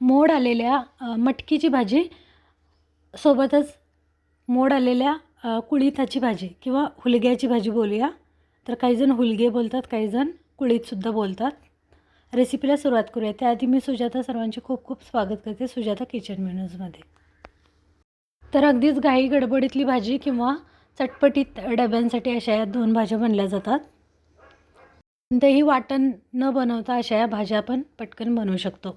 मोड आलेल्या मटकीची भाजी सोबतच मोड आलेल्या कुळिथाची भाजी किंवा हुलग्याची भाजी बोलूया. तर काहीजण हुलगे बोलतात, काहीजण कुळीथसुद्धा बोलतात. रेसिपीला सुरुवात करूया. त्याआधी मी सुजाता सर्वांचे खूप खूप स्वागत करते सुजाता किचन मेनूजमध्ये. तर अगदीच घाई गडबडीतली भाजी किंवा चटपटीत डब्यांसाठी अशा या 2 भाज्या बनल्या जातात. कोणतेही वाटण न बनवता अशा या भाज्या आपण पटकन बनवू शकतो.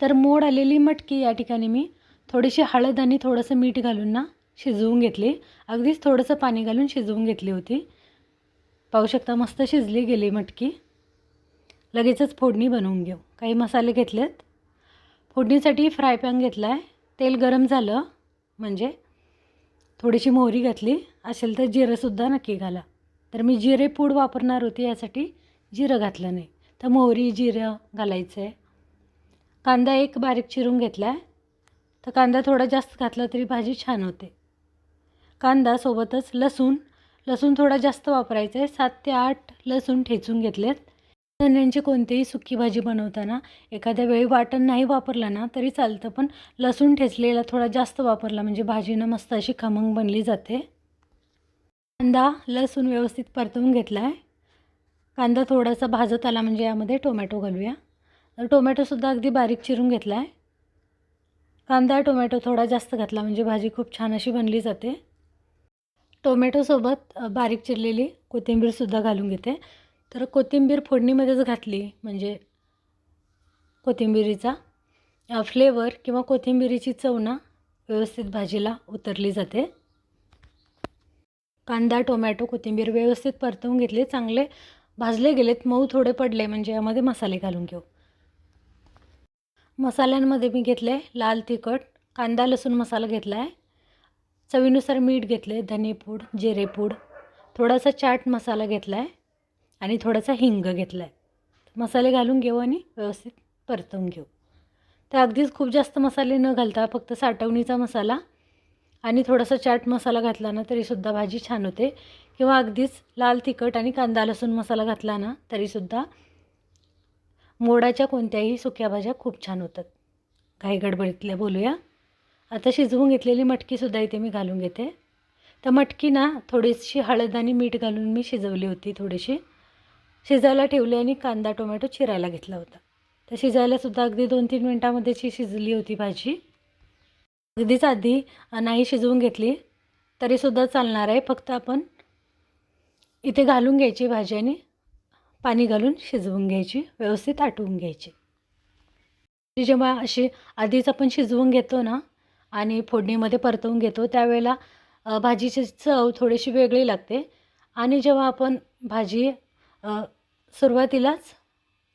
तर मोड आलेली मटकी या ठिकाणी मी थोडीशी हळद आणि थोडंसं मीठ घालून शिजवून घेतली. अगदीच थोडंसं पाणी घालून शिजवून घेतली होती. पाहू शकता मस्त शिजली गेली मटकी. लगेचच फोडणी बनवून घेऊ. काही मसाले घेतलेत. फोडणीसाठी फ्राय पॅन घेतला आहे. तेल गरम झालं म्हणजे थोडीशी मोहरी घातली. असेल तर जिरंसुद्धा नक्की घाला. तर मी जिरे पूड वापरणार होती, यासाठी जिरं घातलं नाही. तर मोहरी जिरं घालायचं आहे. कांदा एक बारीक चिरून घेतला आहे. तर कांदा थोडा जास्त घातला तरी भाजी छान होते. कांदा सोबतच लसूण थोडा जास्त वापरायचा आहे. 7 ते 8 लसूण ठेचून घेतलेत. धन्यांची कोणतीही सुकी भाजी बनवताना एखाद्या वेळी वाटण नाही वापरलं ना तरी चालतं, पण लसूण ठेचलेला थोडा जास्त वापरला म्हणजे भाजीनं मस्त अशी खमंग बनली जाते. कांदा लसूण व्यवस्थित परतवून घेतला आहे. कांदा थोडासा भाजत आला म्हणजे यामध्ये टोमॅटो घालूया. तर टोमॅटोसुद्धा अगदी बारीक चिरून घेतला आहे. कांदा टोमॅटो थोडा जास्त घातला म्हणजे भाजी खूप छान अशी बनली जाते. टोमॅटोसोबत बारीक चिरलेली कोथिंबीरसुद्धा घालून घेते. तर कोथिंबीर फोडणीमध्येच घातली म्हणजे कोथिंबीरीचा फ्लेवर किंवा कोथिंबीरीची चव व्यवस्थित भाजीला उतरली जाते. कांदा टोमॅटो कोथिंबीर व्यवस्थित परतवून घेतले. चांगले भाजले गेलेत. मऊ थोडे पडले म्हणजे यामध्ये मसाले घालून घेऊ. मसाल्यांमध्ये मी घेतले लाल तिखट, कांदा लसूण मसाला घेतला आहे. चवीनुसार मीठ घेतले, धनेपूड जिरेपूड, थोडासा चाट मसाला घेतला आहे आणि थोडासा हिंग घेतला आहे. मसाले घालून घेऊ आणि व्यवस्थित परतवून घेऊ. तर अगदीच खूप जास्त मसाले न घालता फक्त साठवणीचा मसाला आणि थोडासा चाट मसाला घातला ना तरीसुद्धा भाजी छान होते. किंवा अगदीच लाल तिखट आणि कांदा लसूण मसाला घातला ना तरीसुद्धा मोडाच्या कोणत्याही सुक्या भाज्या खूप छान होतात. घाई गडबडीतल्या बोलूया. आता शिजवून घेतलेली मटकीसुद्धा इथे मी घालून घेते. तर मटकी थोडीशी हळद आणि मीठ घालून मी शिजवली होती. थोडीशी शिजायला ठेवली आणि कांदा टोमॅटो चिरायला घेतला होता. तर शिजायलासुद्धा अगदी 2-3 मिनटामध्येच शिजली होती भाजी. अगदीच आधी नाही शिजवून घेतली तरीसुद्धा चालणार आहे. फक्त आपण इथे घालून घ्यायची भाजी आणि पाणी घालून शिजवून घ्यायची, व्यवस्थित आटवून घ्यायची. जेव्हा अशी आधीच आपण शिजवून घेतो ना आणि फोडणीमध्ये परतवून घेतो त्यावेळेला भाजीची चव थोडीशी वेगळी लागते. आणि जेव्हा आपण भाजी सुरुवातीलाच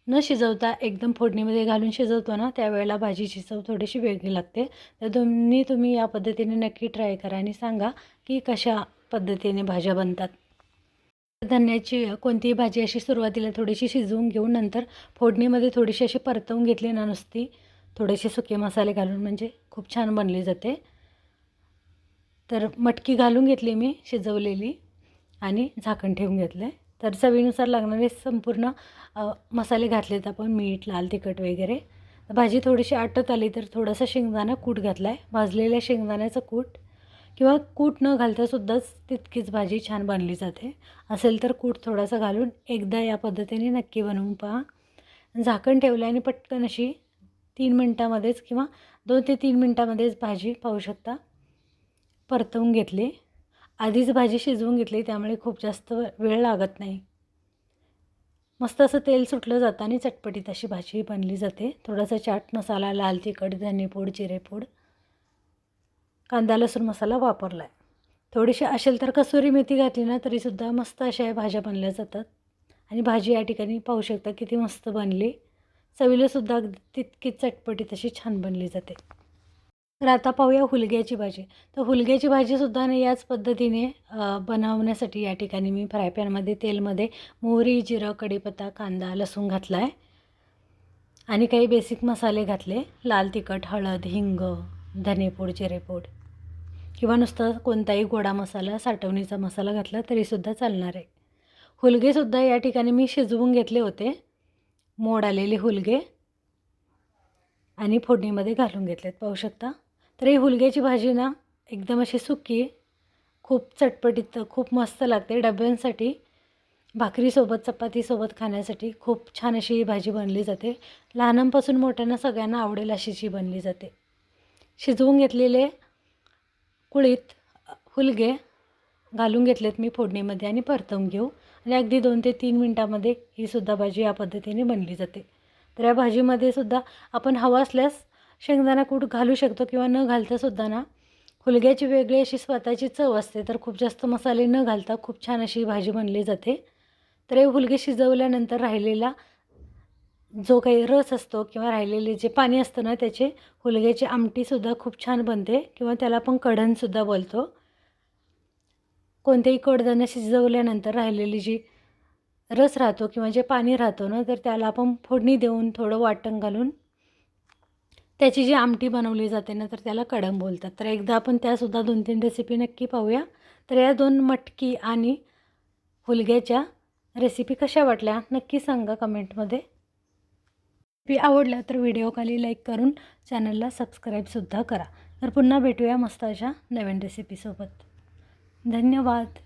न शिजवता एकदम फोडणीमध्ये घालून शिजवतो ना त्यावेळेला भाजीची चव थोडीशी वेगळी लागते. तर तुम्ही या पद्धतीने नक्की ट्राय करा आणि सांगा की कशा पद्धतीने भाज्या बनतात. धन्याची कोणतीही भाजी अशी सुरुवातीला थोडीशी शिजवून घेऊन नंतर फोडणीमध्ये थोडीशी अशी परतवून घेतली ना नुसती थोडेसे सुके मसाले घालून म्हणजे खूप छान बनली जाते. तर मटकी घालून घेतली मी शिजवलेली आणि झाकण ठेवून घेतलं आहे. तर चवीनुसार लागणारे संपूर्ण मसाले घातलेत आपण, मीठ लाल तिखट वगैरे. भाजी थोडीशी आटत आली तर थोडासा शेंगदाणा कूट घातला आहे. भाजलेल्या शेंगदाण्याचं कूट किंवा कूट न घालतासुद्धाच तितकीच भाजी छान बनली जाते. असेल तर कूट थोडासा घालून एकदा या पद्धतीने नक्की बनवून पहा. झाकण ठेवलं आणि पटकन अशी 3 मिनटामध्येच किंवा 2 ते 3 मिनटामध्येच भाजी पाहू शकता परतवून घेतली. आधीच भाजी शिजवून घेतली त्यामुळे खूप जास्त वेळ लागत नाही. मस्त असं तेल सुटलं जातं आणि चटपटीत अशी भाजी बनली जाते. थोडासा चाट मसाला, लाल तिखट, धनेपूड, जिरेपूड, कांदा लसूण मसाला वापरला आहे. थोडीशी असेल तर कसुरी मेथी घातली ना तरीसुद्धा मस्त अशा या भाज्या बनल्या जातात. आणि भाजी या ठिकाणी पाहू शकता किती मस्त बनली. चवीलासुद्धा तितकीच चटपटीत अशी छान बनली जाते. तर आता पाहूया हुलग्याची भाजी. तर हुलग्याची भाजीसुद्धा याच पद्धतीने बनवण्यासाठी या ठिकाणी मी फ्राय पॅनमध्ये तेलमध्ये मोहरी जिरं कढीपत्ता कांदा लसूण घातला आहे आणि काही बेसिक मसाले घातले. लाल तिखट हळद हिंग धनेपूड जिरेपूड किंवा नुसतं कोणताही गोडा मसाला साठवणीचा मसाला घातला तरीसुद्धा चालणार आहे. हुलगेसुद्धा या ठिकाणी मी शिजवून घेतले होते. मोड आलेले हुलगे आणि फोडणीमध्ये घालून घेतलेत, पाहू शकता. तर ही हुलग्याची भाजी ना एकदम अशी सुकी, खूप चटपटीत, खूप मस्त लागते. डब्यांसाठी, भाकरीसोबत, चपातीसोबत खाण्यासाठी खूप छान अशी ही भाजी बनली जाते. लहानांपासून मोठ्यांना सगळ्यांना आवडेल अशीची बनली जाते. शिजवून घेतलेले कुळीत हुलगे घालून घेतलेत मी फोडणीमध्ये आणि परतवून घेऊ. आणि अगदी 2 ते 3 मिनटामध्ये ही सुद्धा भाजी या पद्धतीने बनली जाते. तर या भाजीमध्ये सुद्धा आपण हवं असल्यास शेंगदाणा कूट घालू शकतो किंवा न घालता सुद्धा ना, हुलग्याची वेगळी अशी स्वतःची चव असते. तर खूप जास्त मसाले न घालता खूप छान अशी भाजी बनली जाते. तर हे हुलगे शिजवल्यानंतर राहिलेला जो काही रस असतो किंवा राहिलेले जे पाणी असतं ना, त्याचे हुलग्याची आमटीसुद्धा खूप छान बनते किंवा त्याला आपण कढणसुद्धा बोलतो. कोणतेही कडधान्य शिजवल्यानंतर राहिलेली जी रस राहतो किंवा जे पाणी राहतो ना, तर त्याला आपण फोडणी देऊन थोडं वाटण घालून त्याची जी आमटी बनवली जाते ना, तर त्याला कढण बोलतात. तर एकदा आपण त्यासुद्धा 2-3 रेसिपी नक्की पाहूया. तर या 2 मटकी आणि हुलग्याच्या रेसिपी कशा वाटल्या नक्की सांगा कमेंटमध्ये. रेसिपी आवडल्या तर व्हिडिओ खाली लाईक करून चॅनलला सबस्क्राईबसुद्धा करा. तर पुन्हा भेटूया मस्त अशा नवीन रेसिपीसोबत. धन्यवाद.